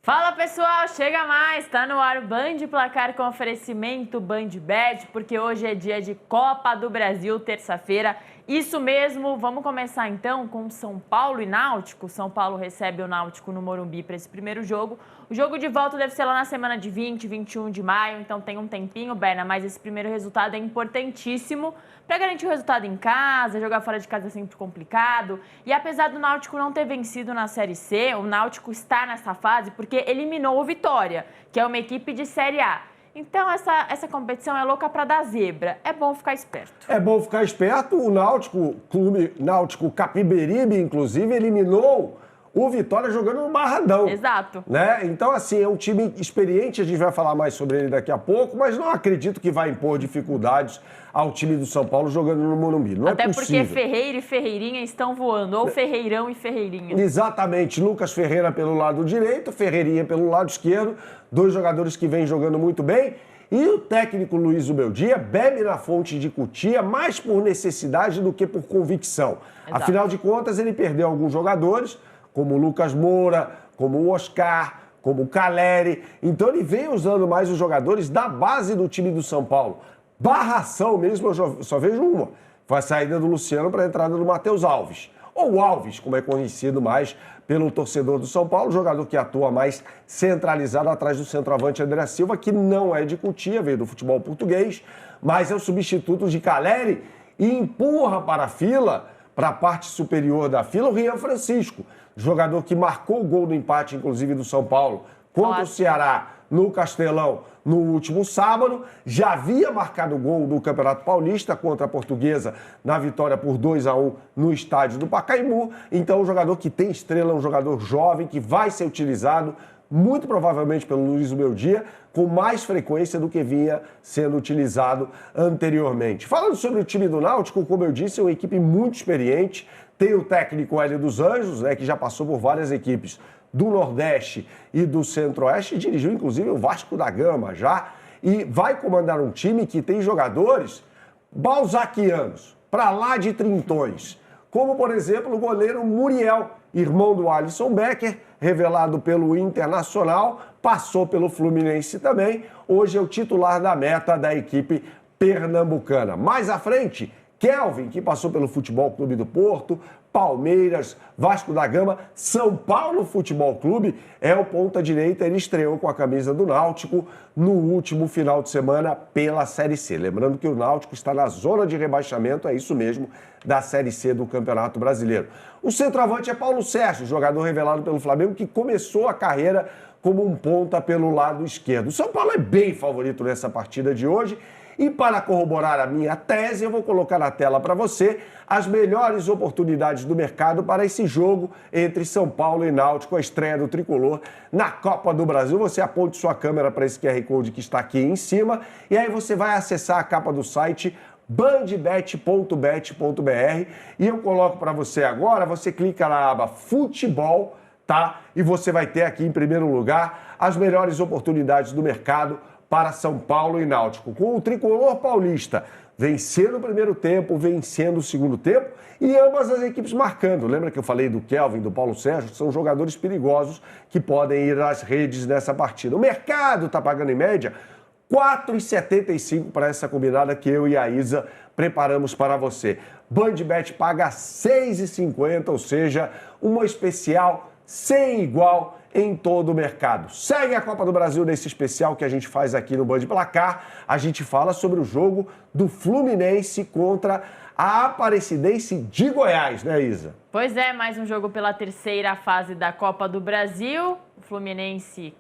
Fala pessoal, chega mais, tá no ar o Band Placar com oferecimento BandBet, porque hoje é dia de Copa do Brasil, terça-feira. Isso mesmo, vamos começar então com São Paulo e Náutico. São Paulo recebe o Náutico no Morumbi para esse primeiro jogo. O jogo de volta deve ser lá na semana de 20, 21 de maio, então tem um tempinho, Berna, mas esse primeiro resultado é importantíssimo para garantir o resultado em casa. Jogar fora de casa é sempre complicado. E apesar do Náutico não ter vencido na Série C, o Náutico está nessa fase porque eliminou o Vitória, que é uma equipe de Série A. Então, essa competição é louca para dar zebra. É bom ficar esperto. É bom ficar esperto. O Náutico, Clube Náutico Capiberibe, inclusive, eliminou o Vitória jogando no Barradão. Exato. Né? Então, assim, é um time experiente, a gente vai falar mais sobre ele daqui a pouco, mas não acredito que vai impor dificuldades ao time do São Paulo jogando no Morumbi. Não Até é possível. Porque Ferreira e Ferreirinha estão voando, ou Ferreirão e Ferreirinha. Exatamente. Lucas Ferreira pelo lado direito, Ferreirinha pelo lado esquerdo, dois jogadores que vêm jogando muito bem. E o técnico Luiz Ubeldia bebe na fonte de Cotia mais por necessidade do que por convicção. Exato. Afinal de contas, ele perdeu alguns jogadores, como o Lucas Moura, como o Oscar, como o Caleri. Então ele vem usando mais os jogadores da base do time do São Paulo. Barração mesmo, eu só vejo uma. Foi a saída do Luciano para a entrada do Matheus Alves. Ou Alves, como é conhecido mais pelo torcedor do São Paulo, jogador que atua mais centralizado atrás do centroavante André Silva, que não é de Cotia, veio do futebol português, mas é o substituto de Caleri e empurra para a fila, para a parte superior da fila, o Rian Francisco, jogador que marcou o gol do empate, inclusive, do São Paulo contra o Ceará no Castelão no último sábado. Já havia marcado o gol do Campeonato Paulista contra a Portuguesa na vitória por 2-1 no estádio do Pacaembu. Então, um jogador que tem estrela, um jogador jovem que vai ser utilizado muito provavelmente pelo Luiz Ubeldia, com mais frequência do que vinha sendo utilizado anteriormente. Falando sobre o time do Náutico, como eu disse, é uma equipe muito experiente. Tem o técnico Hélio dos Anjos, né, que já passou por várias equipes do Nordeste e do Centro-Oeste, dirigiu inclusive o Vasco da Gama já, e vai comandar um time que tem jogadores balzaquianos, para lá de trintões, como, por exemplo, o goleiro Muriel, irmão do Alisson Becker, revelado pelo Internacional, passou pelo Fluminense também, hoje é o titular da meta da equipe pernambucana. Mais à frente, Kelvin, que passou pelo Futebol Clube do Porto, Palmeiras, Vasco da Gama, São Paulo Futebol Clube, é o ponta-direita. Ele estreou com a camisa do Náutico no último final de semana pela Série C. Lembrando que o Náutico está na zona de rebaixamento, é isso mesmo, da Série C do Campeonato Brasileiro. O centroavante é Paulo Sérgio, jogador revelado pelo Flamengo, que começou a carreira como um ponta pelo lado esquerdo. O São Paulo é bem favorito nessa partida de hoje. E para corroborar a minha tese, eu vou colocar na tela para você as melhores oportunidades do mercado para esse jogo entre São Paulo e Náutico, a estreia do Tricolor na Copa do Brasil. Você aponte sua câmera para esse QR Code que está aqui em cima e aí você vai acessar a capa do site bandbet.bet.br e eu coloco para você agora, você clica na aba Futebol, tá? E você vai ter aqui em primeiro lugar as melhores oportunidades do mercado para São Paulo e Náutico, com o Tricolor paulista vencendo o primeiro tempo, vencendo o segundo tempo e ambas as equipes marcando. Lembra que eu falei do Kelvin, do Paulo Sérgio? São jogadores perigosos que podem ir às redes nessa partida. O mercado está pagando em média R$ 4,75 para essa combinada que eu e a Isa preparamos para você. BandBet paga R$ 6,50, ou seja, uma especial sem igual em todo o mercado. Segue a Copa do Brasil nesse especial que a gente faz aqui no Band Placar. A gente fala sobre o jogo do Fluminense contra a Aparecidense de Goiás, né, Isa? Pois é, mais um jogo pela terceira fase da Copa do Brasil. O Fluminense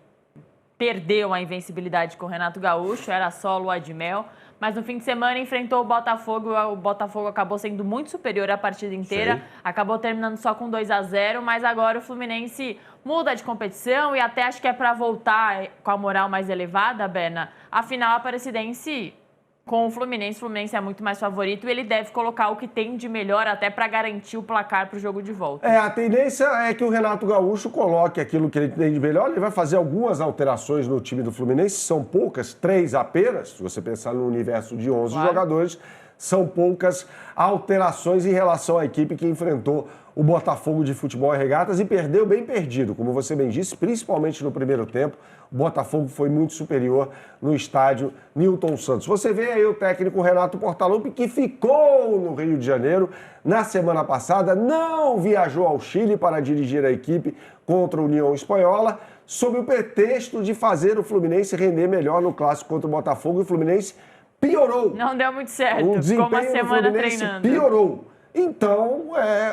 perdeu a invencibilidade com o Renato Gaúcho, era só lua de mel. Mas no fim de semana enfrentou o Botafogo acabou sendo muito superior a partida inteira, Sim. Acabou terminando só com 2-0, mas agora o Fluminense muda de competição e até acho que é para voltar com a moral mais elevada, Berna. Afinal, a Aparecidense com o Fluminense é muito mais favorito e ele deve colocar o que tem de melhor até para garantir o placar para o jogo de volta. A tendência é que o Renato Gaúcho coloque aquilo que ele tem de melhor. Ele vai fazer algumas alterações no time do Fluminense, são poucas, 3 apenas, se você pensar no universo de 11 jogadores, são poucas alterações em relação à equipe que enfrentou o Botafogo de Futebol e Regatas e perdeu bem perdido, como você bem disse, principalmente no primeiro tempo. O Botafogo foi muito superior no estádio Newton Santos. Você vê aí o técnico Renato Portaluppi, que ficou no Rio de Janeiro na semana passada, não viajou ao Chile para dirigir a equipe contra a União Espanhola, sob o pretexto de fazer o Fluminense render melhor no clássico contra o Botafogo, e o Fluminense piorou. Não deu muito certo, O ficou uma desempenho do semana Fluminense treinando. piorou. Então,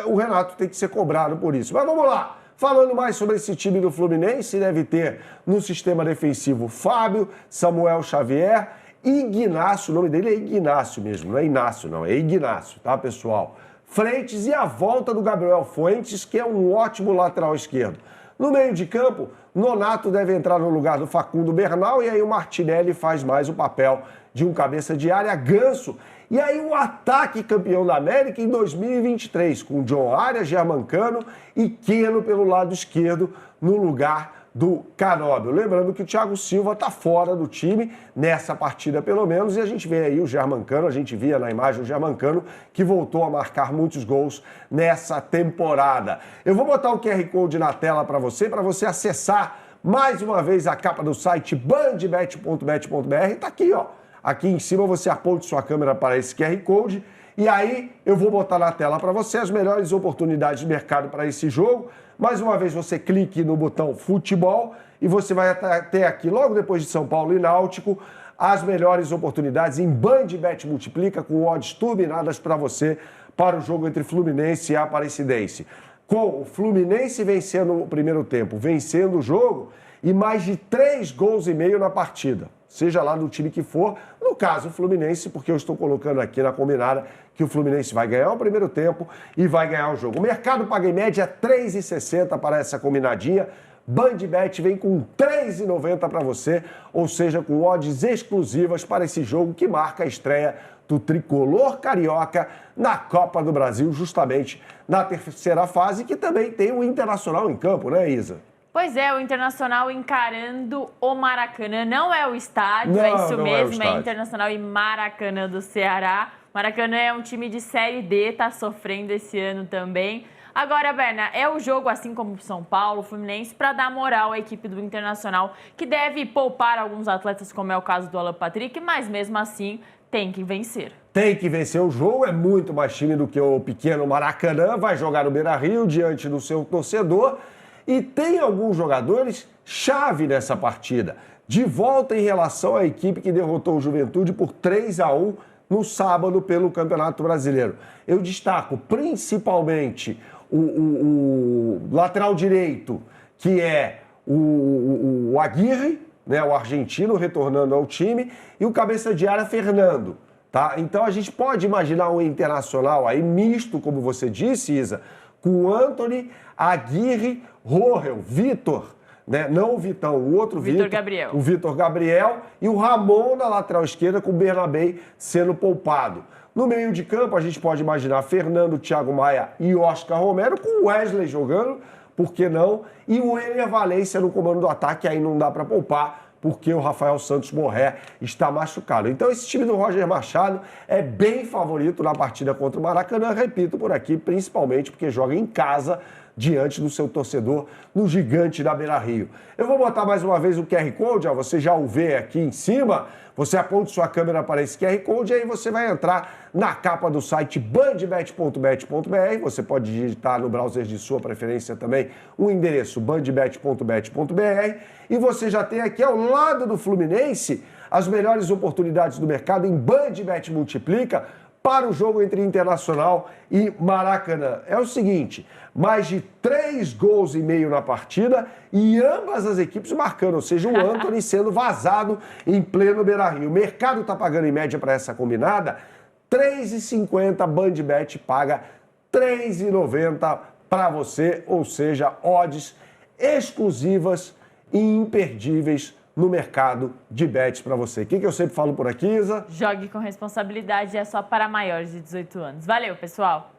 o Renato tem que ser cobrado por isso. Mas vamos lá. Falando mais sobre esse time do Fluminense, deve ter no sistema defensivo Fábio, Samuel Xavier, Ignacio, o nome dele é Ignacio mesmo, não é Inácio não, é Ignacio, tá, pessoal? Freitas e a volta do Gabriel Fuentes, que é um ótimo lateral esquerdo. No meio de campo, Nonato deve entrar no lugar do Facundo Bernal e aí o Martinelli faz mais o papel de um cabeça de área, Ganso. E aí o ataque campeão da América em 2023, com John Arias, Germancano e Keno pelo lado esquerdo no lugar do Canóbio. Lembrando que o Thiago Silva está fora do time, nessa partida pelo menos, e a gente vê aí o Germancano, a gente via na imagem o Germancano, que voltou a marcar muitos gols nessa temporada. Eu vou botar o QR Code na tela para você acessar mais uma vez a capa do site bandbet.bet.br, tá aqui, ó. Aqui em cima você aponte sua câmera para esse QR Code e aí eu vou botar na tela para você as melhores oportunidades de mercado para esse jogo. Mais uma vez você clique no botão futebol e você vai ter aqui, logo depois de São Paulo e Náutico, as melhores oportunidades em Bandbet Multiplica com odds turbinadas para você para o jogo entre Fluminense e Aparecidense. Com o Fluminense vencendo o primeiro tempo, vencendo o jogo e mais de 3,5 gols na partida. Seja lá do time que for, no caso o Fluminense, porque eu estou colocando aqui na combinada que o Fluminense vai ganhar o primeiro tempo e vai ganhar o jogo. O mercado paga em média R$ 3,60 para essa combinadinha. Bandbet vem com R$ 3,90 para você, ou seja, com odds exclusivas para esse jogo que marca a estreia do tricolor carioca na Copa do Brasil, justamente na terceira fase, que também tem o Internacional em campo, né, Isa? Pois é, o Internacional encarando o Maracanã. Não é o estádio, Não, é isso não mesmo, é o estádio. Internacional e Maracanã do Ceará. Maracanã é um time de Série D, tá sofrendo esse ano também. Agora, Berna, é o jogo, assim como o São Paulo, o Fluminense, para dar moral à equipe do Internacional, que deve poupar alguns atletas, como é o caso do Alan Patrick, mas mesmo assim tem que vencer. Tem que vencer o jogo, é muito mais time do que o pequeno Maracanã, vai jogar no Beira-Rio diante do seu torcedor. E tem alguns jogadores chave nessa partida. De volta em relação à equipe que derrotou o Juventude por 3-1 no sábado pelo Campeonato Brasileiro. Eu destaco principalmente o lateral direito, que é o Aguirre, né, o argentino retornando ao time, e o cabeça de área Fernando. Tá? Então a gente pode imaginar um Internacional aí misto, como você disse, Isa, com o Antony, Aguirre, Rohel, Vitor, né? Não o Vitão, o outro Vitor Gabriel. O Vitor Gabriel e o Ramon na lateral esquerda com o Bernabé sendo poupado. No meio de campo a gente pode imaginar Fernando, Thiago Maia e Oscar Romero com o Wesley jogando, por que não? E o Ener Valencia no comando do ataque, aí não dá para poupar, porque o Rafael Santos Borré está machucado. Então esse time do Roger Machado é bem favorito na partida contra o Maracanã, repito por aqui, principalmente porque joga em casa diante do seu torcedor no gigante da Beira-Rio. Eu vou botar mais uma vez o QR Code, ó, você já o vê aqui em cima, você aponta sua câmera para esse QR Code e aí você vai entrar na capa do site bandbet.bet.br, você pode digitar no browser de sua preferência também o endereço bandbet.bet.br e você já tem aqui ao lado do Fluminense as melhores oportunidades do mercado em Bandbet Multiplica para o jogo entre Internacional e Maracanã. É o seguinte, mais de 3,5 gols na partida e ambas as equipes marcando, ou seja, o Antony sendo vazado em pleno Beira-Rio. O mercado está pagando em média para essa combinada R$ 3,50, Bandbet paga R$ 3,90 para você, ou seja, odds exclusivas e imperdíveis no mercado de bets para você. O que eu sempre falo por aqui, Isa? Jogue com responsabilidade, é só para maiores de 18 anos. Valeu, pessoal!